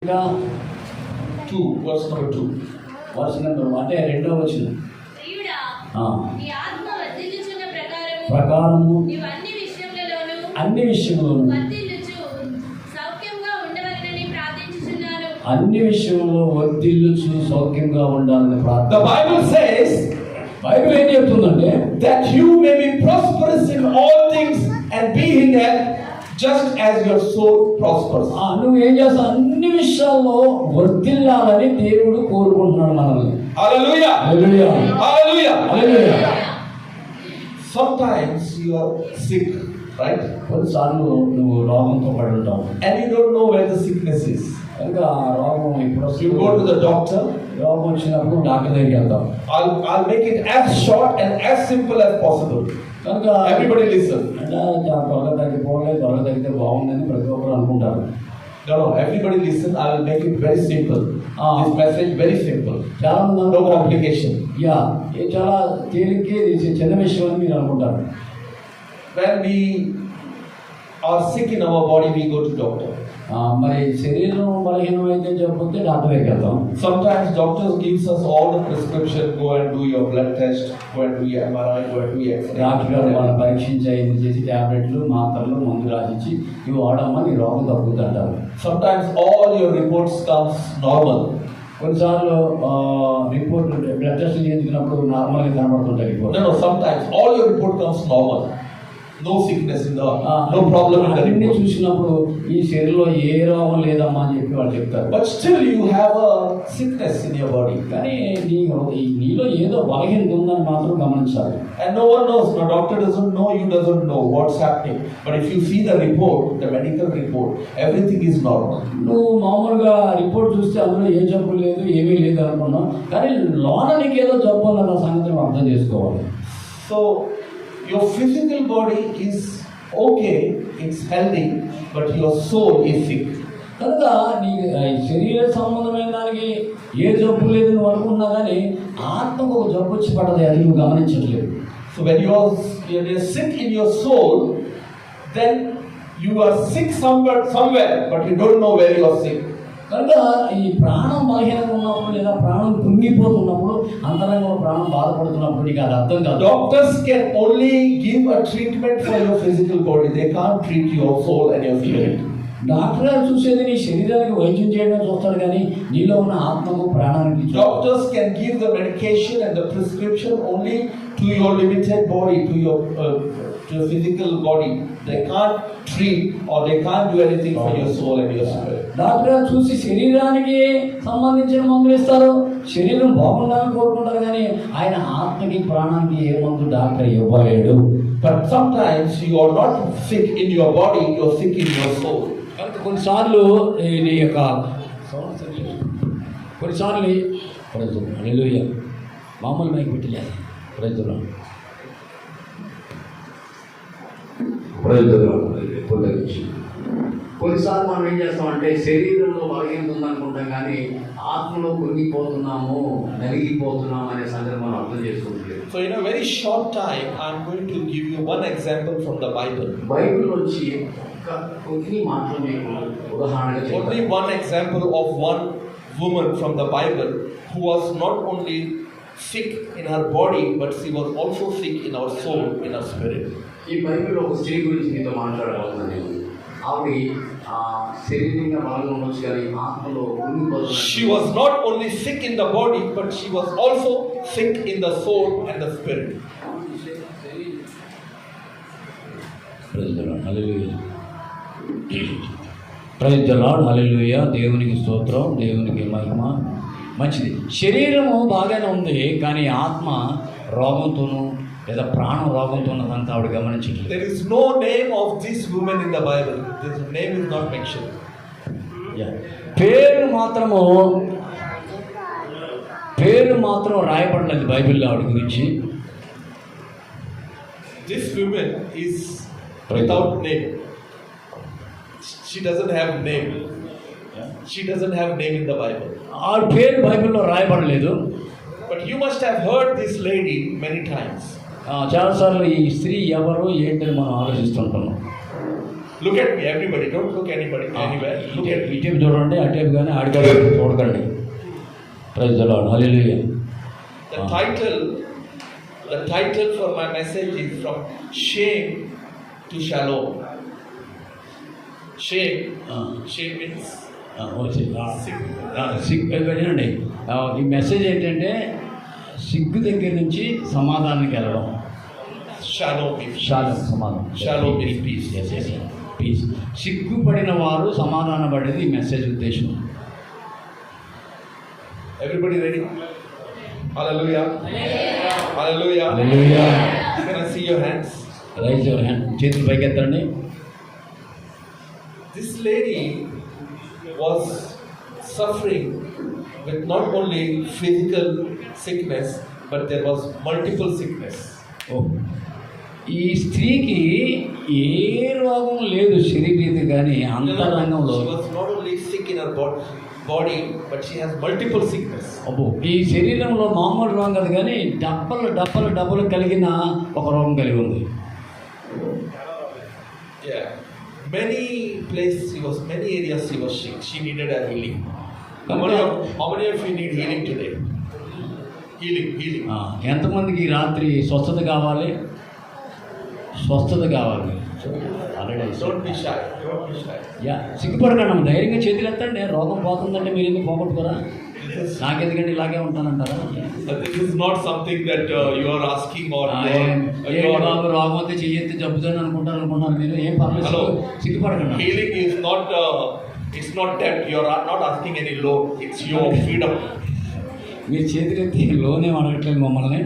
2 verse number 2 వర్ష number అంటే రెండవ వచనం. ప్రకారము అన్ని విషయములను అన్ని విషయంలో వర్ధిల్లుచు సౌఖ్యంగా ఉండాలని ప్రార్థన. The Bible says, బైబిల్ ఏం చెప్తుందంటే, that you may be prosperous in all things and be in health just as your soul prospers. నువ్వు ఏం చేస్తావు, అన్ని విషయాల్లో వర్ధిల్లాలని దేవుడు కోరుకుంటున్నాడు మనల్ని. Hallelujah. Hallelujah, Hallelujah. Hallelujah. Sometimes you are sick, right? కొన్నిసార్లు నువ్వు రోగంతో పడి ఉంటావు And you don't know where the sickness is. కనుక ఆ రోగం ఇప్పుడు You go to the doctor. రోగం వచ్చినప్పుడు డాక్టర్ దగ్గరికి వెళ్తాం. I'll make it as short and as simple as possible. కనుక Everybody listen. త్వరగా తగ్గిపోవాలి, త్వరగా తగ్గితే బాగుందని ప్రతి ఒక్కరు అనుకుంటారు. No, everybody listen. I will make it very simple. This message very simple. చాలా మంది No complication. ఇది చాలా తేలికే, ఇది చిన్న విషయం అని మీరు అనుకుంటారు. When we are sick in our body, we go to doctor. మరి శరీరం బలహీనం అయితే చెప్పొస్తే డాక్టర్ దగ్గరికి వెళ్తాం. Sometimes doctors gives us all the prescription. Go and do your blood test. Go and do your MRI. Go and do your X-ray. Doctor గారు వాళ్ళని పరీక్షించి ఇది చేసి టాబ్లెట్లు, మాత్రలు, మందు రాసిచ్చి ఇవి వాడమ్మా నీ రోగం తగ్గుతుంది అంటారు. Sometimes all your reports comes normal. కొన్నిసార్లు రిపోర్ట్ బ్లడ్ టెస్ట్ చేయించుకున్నప్పుడు నార్మల్గా కనబడుతుంటాయి report. No, sometimes all your report comes normal. No sickness in the, no problem in the అన్ని report. చూసినప్పుడు ఈ శరీరంలో ఏ రోగం లేదమ్మా అని చెప్పి వాళ్ళు చెప్తారు. But still you have a sickness in your body. కానీ నీలో ఏదో బలహీనత ఉందని మాత్రం గమనించాలి. And no one knows. No doctor doesn't know. You doesn't know what's happening. But if you see the report, the medical report, everything is normal. నువ్వు మామూలుగా report చూస్తే అందులో ఏ జబ్బు లేదు, ఏమీ లేదు అనుకున్నావు, కానీ లోన నీకు ఏదో జబ్బు ఉందన్న సంగతి నువ్వు అర్థం చేసుకోవాలి. So your physical body is okay, it's healthy, but your soul is sick. కనుక నీ శరీర సంబంధమైన దానికి ఏ జబ్బు లేదు నువ్వు అనుకున్నా, కానీ ఆత్మకు ఒక జబ్బు వచ్చి పడదు, అది నువ్వు గమనించట్లేదు. So when you're sick in your soul, then you are sick somewhere, but you don't know where you are sick. కనుక ఈ ప్రాణం బలహీనంగా ఉన్నప్పుడు లేదా ప్రాణం కృంగిపోతున్నప్పుడు, అంతరంగంలో ప్రాణం బాధపడుతున్నప్పుడు నీకు అది అర్థం కాదు. Doctors can only give a treatment for your physical body. They can't treat your soul and your spirit. Doctor గారు చూసేది నీ శరీరానికి వైద్యం చేయడం చూస్తాడు, కానీ నీలో ఉన్న ఆత్మకు ప్రాణానికి చూస్తాడు. Doctors can give the medication and the prescription only to your limited body, to your physical body. They can't treat or they can't do anything for your soul and your spirit. Doctor గారు చూసి శరీరానికి సంబంధించిన మందులు ఇస్తారు, శరీరం బాగుండాలని కోరుకుంటారు, కానీ ఆయన ఆత్మకి ప్రాణానికి ఏ మందు doctor ఇవ్వలేడు. But sometimes you are not sick in your body, you are sick in your soul. కనుక కొన్నిసార్లు నీ యొక్క హల్లెలూయా మామూలు మైకి పెట్టలేదు కొన్నిసార్లు మనం ఏం చేస్తామంటే శరీరంలో బలహీనత ఉందనుకుంటాం, కానీ ఆత్మలో కృంగిపోతున్నాము, నలిగిపోతున్నాము అనే సంగతి మనం అర్థం చేసుకోవట్లేదు. So in a very short time, I am going to give you one example from the Bible. Bible నుంచి కొన్ని మాటలు మీకు ఉదాహరణగా చెప్తాను. Only one example of one woman from the Bible who was not only sick in her body, but she was also sick in her soul, in her spirit. ఈ బైబిల్లో ఒక స్త్రీ గురించి మీతో మాట్లాడబోతున్నాను నేను. ఆవిడ శరీరంగా బలంగా ఉండొచ్చు, కానీ ఆత్మలో కృంగిపోతుంది. She was not only sick in the body, but she was also sick in the soul and the spirit. Praise the lord, hallelujah. Praise the lord, hallelujah. దేవునికి స్తోత్రం, దేవునికి మహిమ. మంచిది. శరీరము బాగానే ఉంది, కానీ ఆత్మ రోగంతోనూ లేదా ప్రాణం రోగంతో ఉన్నదంతా ఆవిడ గమనించట్లేదు. There is no name of this woman in the Bible. This name is not mentioned. పేరు మాత్రం రాయబడలేదు బైబిల్లో ఆవిడ గురించి. This woman is without name. She doesn't have name. She doesn't have name in the Bible. ఆవిడ పేరు బైబిల్లో రాయబడలేదు. But you must have heard this lady many times. చాలాసార్లు ఈ స్త్రీ ఎవరు ఏంటని మనం ఆలోచిస్తుంటున్నాం. Look at me, everybody. Don't look anybody anywhere. Look at me. ఇటేపు చూడండి అటేపు కానీ ఆడికాడు చూడకండి. Praise the lord, hallelujah. The title for my message is from shame to shalom. Shame. Shame means వినండి, ఈ మెసేజ్ ఏంటంటే సిగ్గు దగ్గర నుంచి సమాధానానికి వెళ్ళడం. shalom means సమాధానం. Shalom means peace. పీస్. సిగ్గుపడిన వారు సమాధాన పడేది ఈ మెసేజ్ ఉద్దేశం. Everybody ready? Hallelujah. Hallelujah. Hallelujah. Can I see your hands? Rise your hand, చేతులు పైకెత్తండి. This lady was suffering with not only physical sickness, but there was multiple sickness. ఈ స్త్రీకి ఏ రోగం లేదు శరీరీతి కానీ అంతరంగంలో. She was not only sick in her body, but she has multiple sickness. అబ్బో, ఈ శరీరంలో మామూలు రోగం కాదు కానీ డబ్బలు కలిగిన ఒక రోగం కలిగి ఉంది. Yeah. Many areas she was sick. She needed a healing. How many of you need healing today? Healing. ఎంతమందికి ఈ రాత్రి స్వస్థత కావాలి? Don't be shy. సిగ్గుపడకండి, ధైర్యంగా చేతులు ఎత్తండి. రోగం పోతుందంటే మీరు ఎందుకు పోగొట్టుకోరా? నాకెందుకంటే ఇలాగే ఉంటానంటారా? This is not something that you are asking or బాబు రోగం అయితే చెయ్యెత్తి జబ్బుతాను అనుకుంటున్నారు మీరు. ఏం పర్లేదు, సిగ్గుపడకండి. Healing is not it's not that you are not asking any loan. It's your freedom. మీరు చేతులెత్తి లోనే అడగట్లేదు మమ్మల్ని.